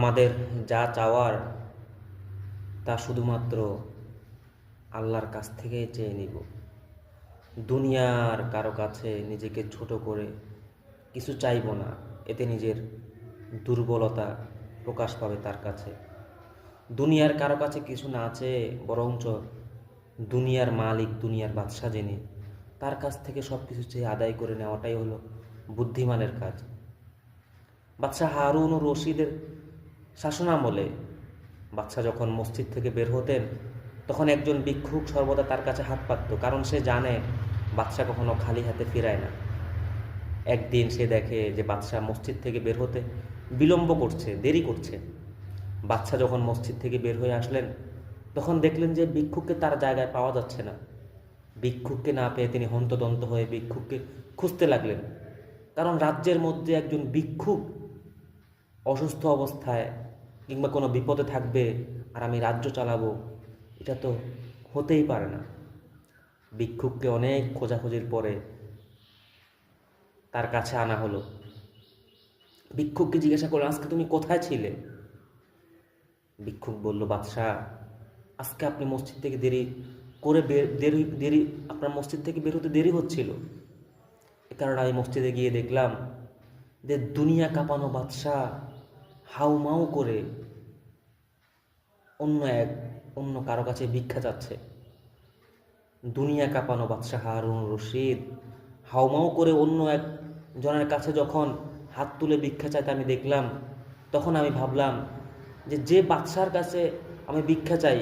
আমাদের যা চাওয়ার তা শুধুমাত্র আল্লাহর কাছ থেকেই চেয়ে নিব। দুনিয়ার কারো কাছে নিজেকে ছোট করে কিছু চাইব না, এতে নিজের দুর্বলতা প্রকাশ পাবে তার কাছে। দুনিয়ার কারো কাছে কিছু না চেয়ে বরঞ্চ দুনিয়ার মালিক, দুনিয়ার বাদশা জেনে তার কাছ থেকে সব কিছু চেয়ে আদায় করে নেওয়াটাই হলো বুদ্ধিমানের কাজ। বাদশাহ হারুন ও রশিদের শাসনামলে বাদশাহ যখন মসজিদ থেকে বের হতেন, তখন একজন ভিক্ষুক সর্বদা তার কাছে হাত পাতত, কারণ সে জানে বাদশাহ কখনো খালি হাতে ফিরায় না। একদিন সে দেখে যে বাদশাহ মসজিদ থেকে বের হতে বিলম্ব করছে, দেরি করছে। বাদশাহ যখন মসজিদ থেকে বের হয়ে আসলেন, তখন দেখলেন যে ভিক্ষুককে তার জায়গায় পাওয়া যাচ্ছে না। ভিক্ষুককে না পেয়ে তিনি হন্তদন্ত হয়ে ভিক্ষুককে খুঁজতে লাগলেন, কারণ রাজ্যের মধ্যে একজন ভিক্ষুক অসুস্থ অবস্থায় কিংবা কোনো বিপদে থাকবে আর আমি রাজ্য চালাবো, এটা তো হতেই পারে না। ভিক্ষুককে অনেক খোঁজাখুঁজির পরে তার কাছে আনা হলো। ভিক্ষুককে জিজ্ঞাসা করলো, আজকে তুমি কোথায় ছিলে? ভিক্ষুক বলল, বাদশাহ, আজকে আপনি মসজিদ থেকে দেরি করে দেরি আপনার মসজিদ থেকে বের হতে দেরি হচ্ছিল, এ কারণে আমি মসজিদে গিয়ে দেখলাম যে দুনিয়া কাঁপানো বাদশাহ হাউমাউ করে অন্য কারো কাছে ভিক্ষা চাচ্ছে। দুনিয়া কাঁপানো বাদশাহ হারুন রশিদ হাউমাউ করে অন্য এক জনের কাছে যখন হাত তুলে ভিক্ষা চাইতে আমি দেখলাম, তখন আমি ভাবলাম যে বাদশার কাছে আমি ভিক্ষা চাই,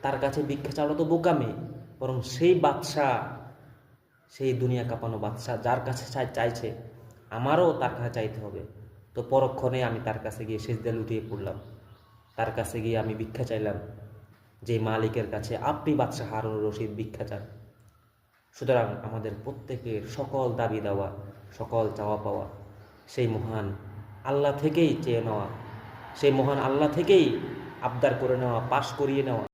তার কাছে ভিক্ষা চাওয়া তো বোকামি, বরং সেই বাদশাহ, সেই দুনিয়া কাঁপানো বাদশাহ যার কাছে চাইছে, আমারও তার কাছে চাইতে হবে। তো পরক্ষণে আমি তার কাছে গিয়ে সিজদা লুটিয়ে পড়লাম, তার কাছে গিয়ে আমি ভিক্ষা চাইলাম, যে মালিকের কাছে আপনি বাদশাহ হারুন রশিদ ভিক্ষা চান। সুতরাং আমাদের প্রত্যেকের সকল দাবি দেওয়া, সকল চাওয়া পাওয়া সেই মহান আল্লাহ থেকেই চেয়ে নেওয়া, সেই মহান আল্লাহ থেকেই আবদার করে নেওয়া, পাশ করিয়ে নেওয়া।